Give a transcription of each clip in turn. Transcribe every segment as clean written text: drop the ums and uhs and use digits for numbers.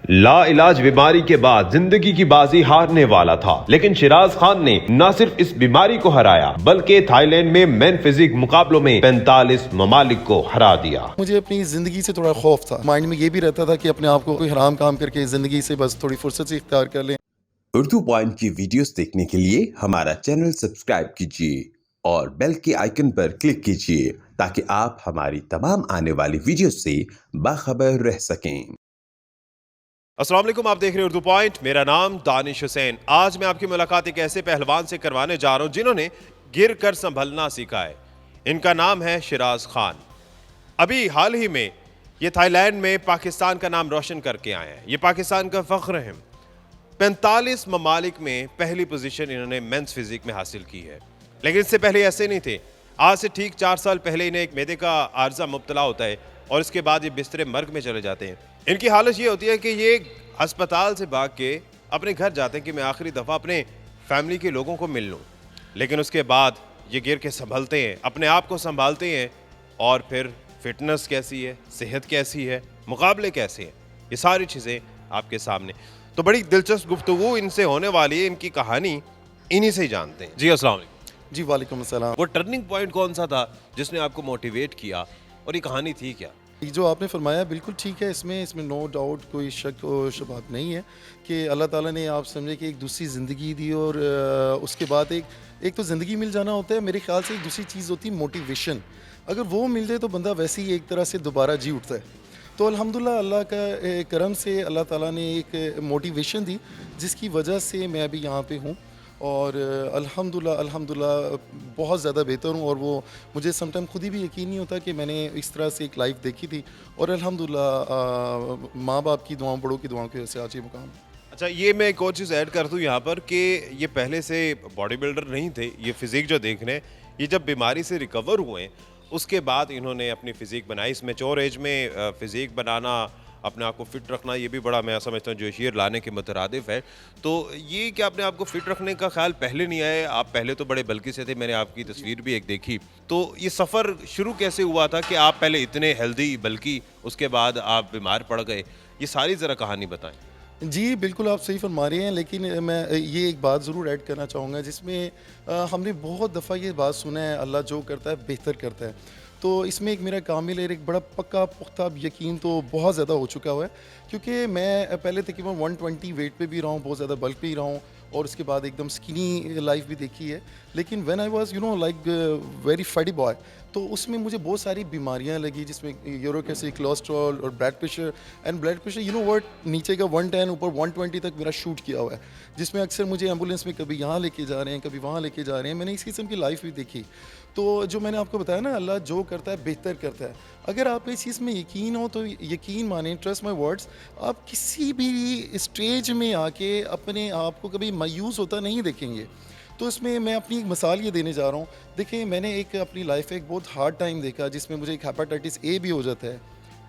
लाइलाज बीमारी के बाद जिंदगी की बाजी हारने वाला था, लेकिन शिराज खान ने न सिर्फ इस बीमारी को हराया बल्कि थाईलैंड में मेन फिजिक मुकाबलों में 45 ममालिक को हरा दिया। मुझे अपनी ज़िंदगी से थोड़ा खौफ था। माइंड में ये भी रहता था कि अपने आप को कोई हराम काम करके ज़िंदगी से बस थोड़ी फुर्सत से इख्तियार कर लें। उर्दू पॉइंट की वीडियोस देखने के लिए हमारा चैनल सब्सक्राइब कीजिए और बेल के आइकन पर क्लिक कीजिए ताकि आप हमारी तमाम आने वाली वीडियोस से बाखबर रह सकें। अस्सलाम वालेकुम, आप देख रहे हैं उर्दू पॉइंट। मेरा नाम दानिश हुसैन। आज मैं आपकी मुलाकात एक ऐसे पहलवान से करवाने जा रहा हूं जिन्होंने गिर कर संभलना सीखा है। इनका नाम है शिराज खान। अभी हाल ही में ये थाईलैंड में पाकिस्तान का नाम रोशन करके आए हैं। ये पाकिस्तान का फख्र है। 45 ममालिक में पहली पोजीशन इन्होंने मेंस फिजिक में हासिल की है। लेकिन इससे पहले ऐसे नहीं थे। आज से ठीक 4 साल पहले इन्हें एक मैदे का आर्जा मुब्तला होता है और इसके बाद ये बिस्तरे मर्ग में चले जाते हैं। इनकी हालत ये होती है कि ये अस्पताल से भाग के अपने घर जाते हैं कि मैं आखिरी दफ़ा अपने फैमिली के लोगों को मिल लूँ। लेकिन उसके बाद ये गिर के संभलते हैं, अपने आप को संभालते हैं और फिर फिटनेस कैसी है, सेहत कैसी है, मुकाबले कैसे हैं, ये सारी चीज़ें आपके सामने। तो बड़ी दिलचस्प गुफ्तगू इनसे होने वाली है। इनकी कहानी इन्हीं से ही जानते हैं। जी अस्सलाम वालेकुम। जी वालेकुम अस्सलाम। वो टर्निंग पॉइंट कौन सा था जिसने आपको मोटिवेट किया और ये कहानी थी क्या? जो आपने फरमाया बिल्कुल ठीक है। इसमें नो डाउट कोई शक और शुबात नहीं है कि अल्लाह ताला ने आप समझे कि एक दूसरी ज़िंदगी दी और उसके बाद एक तो ज़िंदगी मिल जाना होता है। मेरे ख्याल से एक दूसरी चीज़ होती है मोटिवेशन। अगर वो मिल जाए तो बंदा वैसे ही एक तरह से दोबारा जी उठता है। तो अल्हम्दुलिल्लाह अल्लाह का करम से अल्लाह ताला ने एक मोटिवेशन दी जिसकी वजह से मैं अभी यहाँ पे हूँ और अल्हम्दुलिल्लाह बहुत ज़्यादा बेहतर हूँ। और वो मुझे समटाइम खुद ही भी यकीन नहीं होता कि मैंने इस तरह से एक लाइफ देखी थी और अल्हम्दुलिल्लाह माँ बाप की दुआओं, बड़ों की दुआओं की वजह से आज ये मुकाम। अच्छा, ये मैं एक और चीज़ ऐड कर दूँ यहाँ पर कि ये पहले से बॉडी बिल्डर नहीं थे। ये फिज़िक जो देख रहे हैं, ये जब बीमारी से रिकवर हुए उसके बाद इन्होंने अपनी फ़िज़िक बनाई। इस मैच्योर एज में फ़िज़िक बनाना, अपने आप को फ़िट रखना, ये भी बड़ा मैं समझता हूँ जोशियर लाने के मुतरादिफ है। तो ये कि अपने आप को फ़िट रखने का ख्याल पहले नहीं आया? आप पहले तो बड़े बल्की से थे, मैंने आपकी तस्वीर भी एक देखी। तो ये सफ़र शुरू कैसे हुआ था कि आप पहले इतने हेल्दी बल्कि उसके बाद आप बीमार पड़ गए? ये सारी ज़रा कहानी बताएं। जी बिल्कुल, आप सही फरमा रहे हैं। लेकिन मैं ये एक बात ज़रूर ऐड करना चाहूँगा जिसमें हमने बहुत दफ़ा ये बात सुना है, अल्लाह जो करता है बेहतर करता है। तो इसमें एक मेरा कामिल है, एक बड़ा पक्का पुख्ता यकीन तो बहुत ज़्यादा हो चुका हुआ है क्योंकि मैं पहले तकरीबन 120 वेट पे भी रहा हूँ, बहुत ज़्यादा बल्क पे ही रहा हूँ और उसके बाद एकदम स्किनी लाइफ भी देखी है। लेकिन when I was like very fatty boy, तो उसमें मुझे बहुत सारी बीमारियां लगी जिसमें यूरिक एसिड, कोलेस्ट्रॉल और blood pressure. And blood pressure what, नीचे का 110 ऊपर 120 तक मेरा शूट किया हुआ है, जिसमें अक्सर मुझे एम्बुलेंस में कभी यहाँ लेके जा रहे हैं, कभी वहाँ लेके जा रहे हैं। मैंने इस किस्म की लाइफ भी देखी। तो जो मैंने आपको बताया ना, अल्लाह जो करता है बेहतर करता है। अगर आप इस चीज़ में यकीन हो तो यकीन माने, ट्रस्ट माई वर्ड्स, आप किसी भी स्टेज में आके अपने आप को कभी मायूस होता नहीं देखेंगे। तो इसमें मैं अपनी एक मिसाल ये देने जा रहा हूँ। देखिए, मैंने एक अपनी लाइफ में एक बहुत हार्ड टाइम देखा जिसमें मुझे एक हेपेटाइटिस ए भी हो जाता है,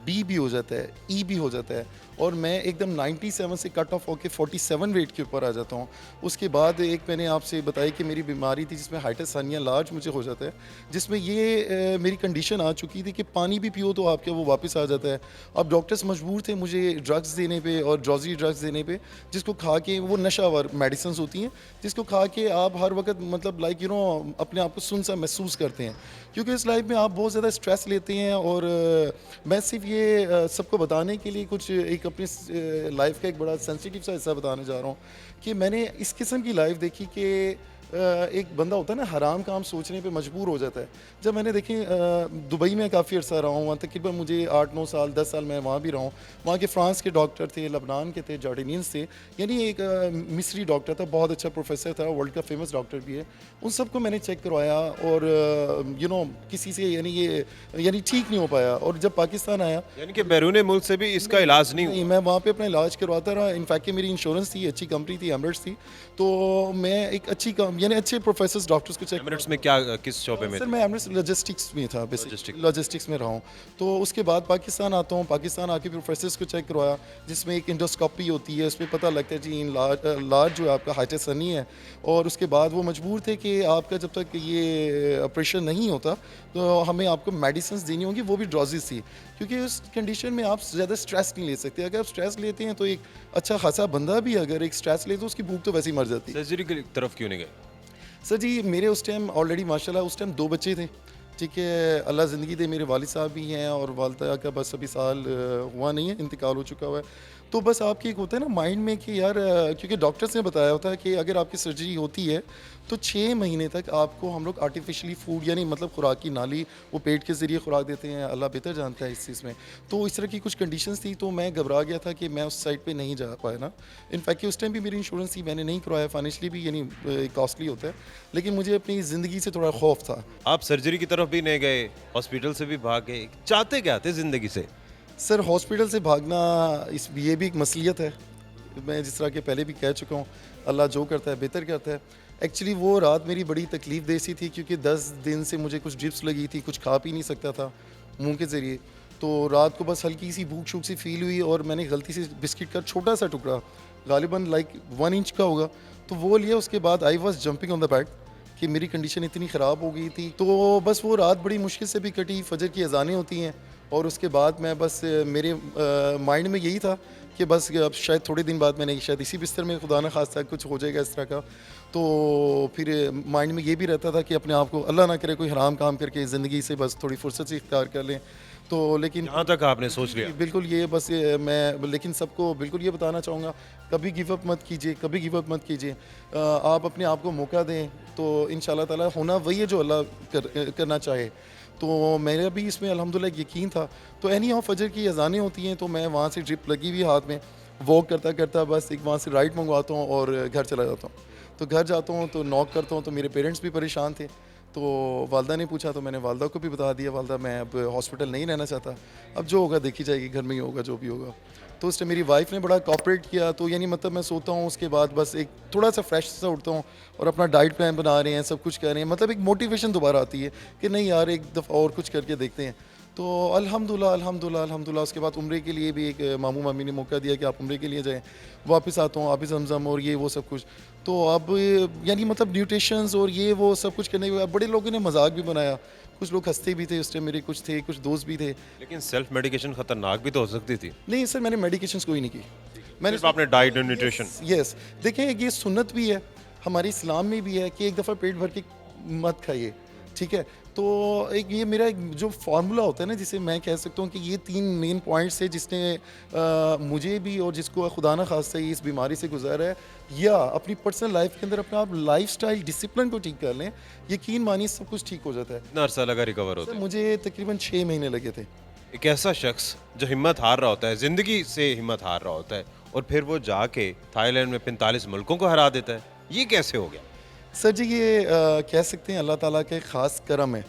बी भी हो जाता है, ई भी हो जाता है और मैं एकदम 97 से कट ऑफ होकर 47 वेट के ऊपर आ जाता हूँ। उसके बाद एक मैंने आपसे बताई कि मेरी बीमारी थी जिसमें हाइटरसानिया लार्ज मुझे हो जाता है, जिसमें ये मेरी कंडीशन आ चुकी थी कि पानी भी पियो तो आपके वो वापस आ जाता है। अब डॉक्टर्स मजबूर थे मुझे ड्रग्स देने पे और ड्रॉजी ड्रग्स देने पे, जिसको खा के, वो नशावर मेडिसिन होती हैं जिसको खा के आप हर वक्त मतलब अपने आप को सुन सा महसूस करते हैं क्योंकि इस लाइफ में आप बहुत ज़्यादा स्ट्रेस लेते हैं। और मैं सिर्फ ये सबको बताने के लिए कुछ एक अपनी लाइफ का एक बड़ा सेंसिटिव सा हिस्सा बताने जा रहा हूँ कि मैंने इस किस्म की लाइफ देखी कि एक बंदा होता है ना, हराम काम सोचने पे मजबूर हो जाता है। जब मैंने देखी दुबई में काफ़ी अर्सा रहा हूँ, वहाँ तकरीबन मुझे 8-9 साल 10 साल मैं वहाँ भी रहा हूँ। वहाँ के फ्रांस के डॉक्टर थे, लबनान के थे, जॉर्डनियंस थे, यानी एक मिस्री डॉक्टर था, बहुत अच्छा प्रोफेसर था, वर्ल्ड का फेमस डॉक्टर भी है। उन सबको मैंने चेक करवाया और किसी से यानी ठीक नहीं हो पाया। और जब पाकिस्तान आया, यानी कि बैरून मुल्क से भी इसका इलाज नहीं, मैं वहाँ पे अपना इलाज करवाता रहा। इनफैक्ट मेरी इंश्योरेंस थी, अच्छी कंपनी थी, एमरेट्स थी, तो मैं एक अच्छी यानी अच्छे प्रोफेसर्स डॉक्टर्स को चेक एमिरेट्स में क्या किस शोबे में सर थे? मैं एमिरेट्स लॉजिस्टिक्स में था, बेसिक लॉजिस्टिक्स में रहा हूँ। तो उसके बाद पाकिस्तान आता हूँ, पाकिस्तान आके प्रोफेसर्स को चेक करवाया, जिसमें एक इंडोस्कोपी होती है, उसमें पता लगता है जी इन लार्ज जो है आपका हाइटेसनी है। और उसके बाद वो मजबूर थे कि आपका जब तक ये ऑपरेशन नहीं होता तो हमें आपको मेडिसिन देनी होंगी, वो भी ड्रॉजेस थी, क्योंकि उस कंडीशन में आप ज़्यादा स्ट्रेस नहीं ले सकते। अगर आप स्ट्रेस लेते हैं तो एक अच्छा खासा बंदा भी अगर एक स्ट्रेस ले तो उसकी भूख तो वैसे ही मर जाती है। सर्जरी की तरफ क्यों नहीं गए? सर जी मेरे उस टाइम ऑलरेडी माशाल्लाह उस टाइम 2 बच्चे थे, ठीक है, अल्लाह ज़िंदगी दे, मेरे वालिद साहब भी हैं और वालिदा का बस अभी साल हुआ नहीं है, इंतकाल हो चुका हुआ है। तो बस आपकी एक होता है ना माइंड में कि यार क्योंकि डॉक्टर्स ने बताया होता है कि अगर आपकी सर्जरी होती है तो 6 महीने तक आपको हम लोग आर्टिफिशियली फूड यानी मतलब खुराक की नाली वो पेट के ज़रिए खुराक देते हैं, अल्लाह बेहतर जानता है इस चीज़ में। तो इस तरह की कुछ कंडीशंस थी, तो मैं घबरा गया था कि मैं उस साइड पे नहीं जा पाया ना। इनफैक्ट कि उस टाइम भी मेरी इंश्योरेंस थी, मैंने नहीं करवाया, फाइनेंशियली भी यानी कॉस्टली होता है, लेकिन मुझे अपनी ज़िंदगी से थोड़ा खौफ था। आप सर्जरी की तरफ भी नहीं गए, हॉस्पिटल से भी भाग गए, चाहते क्या थे जिंदगी से? सर हॉस्पिटल से भागना इस ये भी एक मसलियत है, मैं जिस तरह के पहले भी कह चुका हूँ, अल्लाह जो करता है बेहतर करता है। एक्चुअली वो रात मेरी बड़ी तकलीफ़ दे सी थी, क्योंकि 10 दिन से मुझे कुछ ड्रिप्स लगी थी, कुछ खा पी नहीं सकता था मुंह के ज़रिए। तो रात को बस हल्की सी भूख शूख सी फील हुई और मैंने गलती से बिस्किट का छोटा सा टुकड़ा, गालिबन लाइक 1 इंच का होगा, तो वो लिया। उसके बाद I was jumping on the bed कि मेरी कंडीशन इतनी ख़राब हो गई थी। तो बस वो रात बड़ी मुश्किल से भी कटी, फजर की अजानें होती हैं और उसके बाद मैं बस मेरे माइंड में यही था कि बस अब शायद थोड़े दिन बाद मैंने शायद इसी बिस्तर में खुदा न खास्ता कुछ हो जाएगा इस तरह का। तो फिर माइंड में ये भी रहता था कि अपने आप को अल्लाह ना करे कोई हराम काम करके ज़िंदगी से बस थोड़ी फुर्सत से इख्तियार कर लें। तो लेकिन यहाँ तक आपने सोच लिया? बिल्कुल ये बस ये मैं लेकिन सबको बिल्कुल ये बताना चाहूँगा, कभी गिव अप मत कीजिए, कभी गिव अप मत कीजिए। आप अपने आप को मौका दें तो इंशाल्लाह ताला होना वही है जो अल्लाह करना चाहे। तो मेरा भी इसमें अल्हम्दुलिल्लाह यकीन था। तो एनी हाउ फजर की अज़ानें होती हैं, तो मैं वहाँ से ड्रिप लगी हुई हाथ में, वॉक करता करता बस एक वहाँ से राइड मंगवाता हूँ और घर चला जाता हूँ। तो घर जाता हूँ तो नॉक करता हूँ, तो मेरे पेरेंट्स भी परेशान थे। तो वालदा ने पूछा, तो मैंने वालदा को भी बता दिया, वालदा मैं अब हॉस्पिटल नहीं रहना चाहता, अब जो होगा देखी जाएगी, घर में ही होगा जो भी होगा। तो उस टाइम मेरी वाइफ ने बड़ा कोऑपरेट किया। तो यानी मतलब मैं सोता हूँ, उसके बाद बस एक थोड़ा सा फ्रेश सा उठता हूँ और अपना डाइट प्लान बना रहे हैं, सब कुछ कर रहे हैं, मतलब एक मोटिवेशन दोबारा आती है कि नहीं यार एक दफ़ा और कुछ करके देखते हैं। तो अल्हम्दुलिल्लाह अल्हम्दुलिल्लाह अल्हम्दुलिल्लाह उसके बाद उम्रे के लिए भी एक मामू मामी ने मौका दिया कि आप उम्रे के लिए जाएं। वापस आता हूँ, आबिस ज़मज़म और ये वो सब कुछ। तो अब यानी मतलब न्यूट्रिशंस और ये वो सब कुछ करने के बाद बड़े लोगों ने मजाक भी बनाया, कुछ लोग हंसते भी थे उस टाइम, मेरे कुछ थे, कुछ दोस्त भी थे। लेकिन सेल्फ मेडिकेशन खतरनाक भी तो हो सकती थी। नहीं सर मैंने मेडिकेशंस कोई नहीं की, मैंने सिर्फ आपने डाइट और न्यूट्रिशन। यस देखें ये सुन्नत भी है, हमारे इस्लाम में भी है कि एक दफ़ा पेट भर के मत खाइए, ठीक है। तो एक ये मेरा एक जो फार्मूला होता है ना, जिसे मैं कह सकता हूँ कि ये 3 मेन पॉइंट्स है जिसने मुझे भी और जिसको खुदा न खास्ता इस बीमारी से गुजरा है, या अपनी पर्सनल लाइफ के अंदर अपना आप लाइफस्टाइल डिसिप्लिन को ठीक कर लें, यकीन मानिए सब कुछ ठीक हो जाता है। कितना अरसा लगा रिकवर होते? मुझे तकरीबन 6 महीने लगे थे। एक ऐसा शख्स जो हिम्मत हार रहा होता है, जिंदगी से हिम्मत हार रहा होता है, और फिर वो जाके थाईलैंड में 45 मुल्कों को हरा देता है, ये कैसे हो गया? सर जी ये कह सकते हैं अल्लाह ताला का एक ख़ास करम है,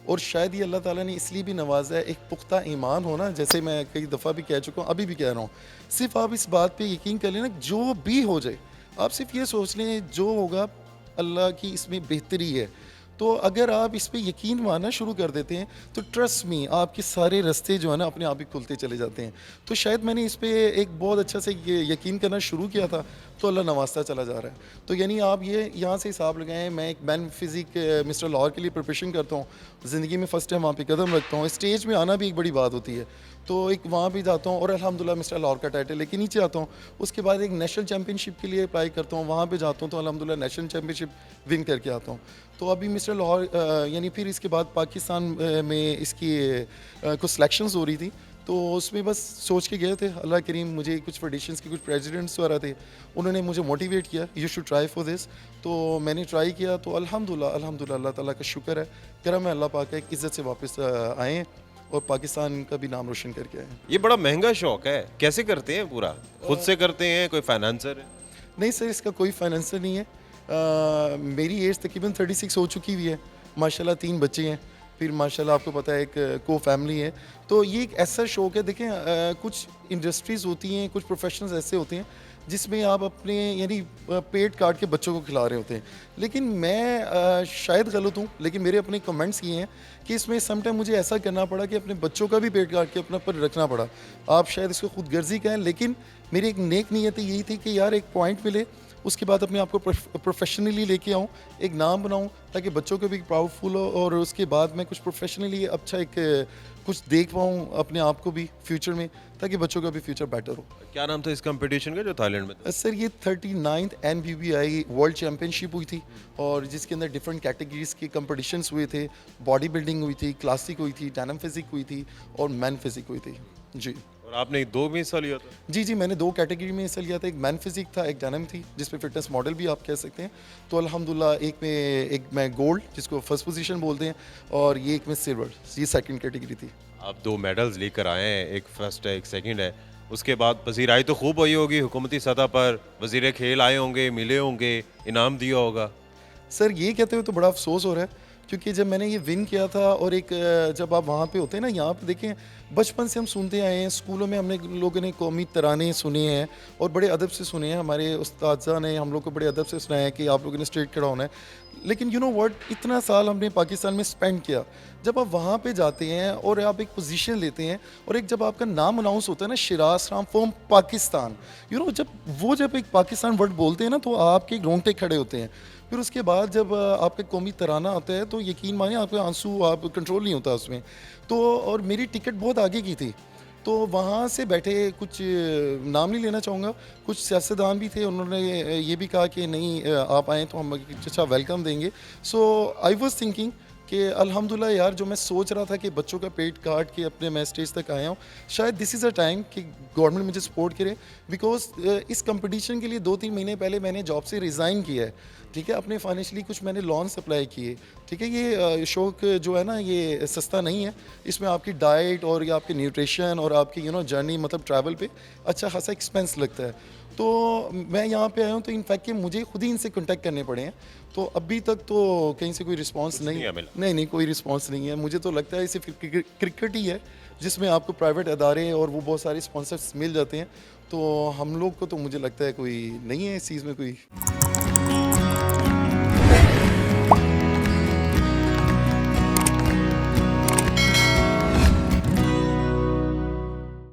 और शायद ये अल्लाह ताला ने इसलिए भी नवाजा है, एक पुख्ता ईमान होना, जैसे मैं कई दफ़ा भी कह चुका हूँ, अभी भी कह रहा हूँ, सिर्फ आप इस बात पे यकीन कर लेना, जो भी हो जाए आप सिर्फ ये सोच लें जो होगा अल्लाह की इसमें बेहतरी है। तो अगर आप इस पे यकीन मानना शुरू कर देते हैं तो ट्रस्ट मी आपके सारे रास्ते जो है ना अपने आप ही खुलते चले जाते हैं। तो शायद मैंने इस पे एक बहुत अच्छा से यकीन करना शुरू किया था, तो अल्लाह नवाजता चला जा रहा है। तो यानी आप ये यहाँ से हिसाब लगाएं, मैं एक मैन फिजिक मिस्टर लाहौर के लिए प्रिपरेशन करता हूँ, ज़िंदगी में फ़र्स्ट टाइम वहाँ पे कदम रखता हूँ, स्टेज में आना भी एक बड़ी बात होती है। तो एक वहाँ भी जाता हूँ और अल्हम्दुलिल्लाह मिस्टर लाहौर का टाइटल लेके नीचे आता हूँ। उसके बाद एक नेशनल चैम्पियनशिप के लिए अप्लाई करता हूँ, वहाँ पे जाता हूँ तो अल्हम्दुलिल्लाह नेशनल चैम्पियनशिप विन करके आता हूँ। तो अभी मिस्टर लाहौर यानी फिर इसके बाद पाकिस्तान में इसकी कुछ सिलेक्शंस हो रही थी, तो उसमें बस सोच के गए थे, अल्लाह करीम मुझे कुछ फेडरेशंस के कुछ प्रेसिडेंट्स वगैरह थे, उन्होंने मुझे मोटिवेट किया you should try for this. तो मैंने ट्राई किया, तो अल्हम्दुलिल्लाह अल्हम्दुलिल्लाह अल्लाह ताला का शुक्र है, करम है अल्लाह पाक का, एक इज़्ज़त से वापस आए हैं और पाकिस्तान का भी नाम रोशन करके आए हैं। ये बड़ा महंगा शौक है, कैसे करते हैं? पूरा खुद से करते हैं, कोई फाइनेंसर है? नहीं सर इसका कोई फाइनेंसर नहीं है। मेरी एज तकरीबन 36 हो चुकी हुई है, माशाल्लाह 3 बच्चे हैं। फिर माशाल्लाह आपको पता है एक को फैमिली है। तो ये एक ऐसा शौक है, देखें कुछ इंडस्ट्रीज़ होती हैं, कुछ प्रोफेशंस ऐसे होते हैं जिसमें आप अपने यानी पेट काट के बच्चों को खिला रहे होते हैं। लेकिन मैं शायद गलत हूँ, लेकिन मेरे अपने कमेंट्स ये हैं कि इसमें सम टाइम मुझे ऐसा करना पड़ा कि अपने बच्चों का भी पेट काट के अपना पर रखना पड़ा। आप शायद इसको खुद गर्जी कहें, लेकिन मेरी एक नेक नीयत यही थी कि यार एक पॉइंट मिले, उसके बाद अपने आप को प्रोफेशनली लेके आऊँ, एक नाम बनाऊँ ताकि बच्चों को भी प्राउडफुल हो, और उसके बाद मैं कुछ प्रोफेशनली अच्छा एक कुछ देख पाऊँ अपने आप को भी फ्यूचर में, ताकि बच्चों का भी फ्यूचर बेटर हो। क्या नाम था इस कंपटीशन का जो थाईलैंड में था? सर ये 39th NBBI वर्ल्ड चैम्पियनशिप हुई थी, और जिसके अंदर डिफरेंट कैटेगरीज के कंपटीशंस हुए थे। बॉडी बिल्डिंग हुई थी, क्लासिक हुई थी, डायनाम फिजिक हुई थी और मैन फिजिक हुई थी जी। और आपने 2 में हिस्सा लिया था? जी, मैंने 2 कैटेगरी में हिस्सा लिया था। एक मैन फिजिक था, एक डायनाम थी, जिसमें फिटनेस मॉडल भी आप कह सकते हैं। तो अल्हम्दुलिल्लाह एक मैं गोल्ड, जिसको फर्स्ट पोजीशन बोलते हैं, और ये एक में सिल्वर, ये सेकंड कैटेगरी थी। आप 2 मेडल्स लेकर आए हैं, एक फर्स्ट है, एक सेकंड है। उसके बाद पजीराई तो खूब हुई होगी हुकूमती सतह पर, वज़ीर खेल आए होंगे, मिले होंगे, इनाम दिया होगा। सर ये कहते हुए तो बड़ा अफसोस हो रहा है, क्योंकि जब मैंने ये विन किया था, और एक जब आप वहाँ पे होते हैं ना, यहाँ पे देखें बचपन से हम सुनते आए हैं, स्कूलों में हमने लोगों ने कौमी तराने सुने हैं और बड़े अदब से सुने हैं। हमारे उस्ताज़ा ने हम लोग को बड़े अदब से सुनाया कि आप लोगों ने स्ट्रेट खड़ा होना है। लेकिन यू नो व्हाट, इतना साल हमने पाकिस्तान में स्पेंड किया, जब आप वहाँ पे जाते हैं और आप एक पोजीशन लेते हैं, और एक जब आपका नाम अनाउंस होता है ना, शिराज राम फ्रॉम पाकिस्तान, जब एक पाकिस्तान वर्ड बोलते हैं ना, तो आपके रोंगटे खड़े होते हैं। फिर उसके बाद जब आपका कौमी तराना आता है, तो यकीन मानिए आपके आंसू, आप कंट्रोल नहीं होता उसमें। तो और मेरी टिकट बहुत आगे की थी, तो वहाँ से बैठे कुछ, नाम नहीं लेना चाहूँगा, कुछ सियासतदान भी थे, उन्होंने ये भी कहा कि नहीं आप आएँ तो हम अच्छा वेलकम देंगे। सो आई वाज थिंकिंग कि अल्हम्दुलिल्लाह यार, जो मैं सोच रहा था कि बच्चों का पेट काट के अपने मैं स्टेज तक आया हूँ, शायद दिस इज़ अ टाइम कि गवर्नमेंट मुझे सपोर्ट करे। बिकॉज इस कंपटीशन के लिए 2-3 महीने पहले मैंने जॉब से रिज़ाइन किया है, ठीक है। अपने फाइनेंशियली कुछ मैंने लोन अप्लाई किए, ठीक है। ये शौक जो है ना, ये सस्ता नहीं है। इसमें आपकी डाइट और ये आपके न्यूट्रिशन और आपकी जर्नी, मतलब ट्रैवल पे अच्छा खासा एक्सपेंस लगता है। तो मैं यहाँ पे आया हूँ, तो इनफैक्ट कि मुझे खुद ही इनसे कांटेक्ट करने पड़े हैं। तो अभी तक तो कहीं से कोई रिस्पांस नहीं, नहीं कोई रिस्पांस नहीं है। मुझे तो लगता है सिर्फ क्रिकेट ही है जिसमें आपको प्राइवेट अदारे और वो बहुत सारे स्पॉन्सर्स मिल जाते हैं। तो हम लोग को तो मुझे लगता है कोई नहीं है इस चीज़ में कोई।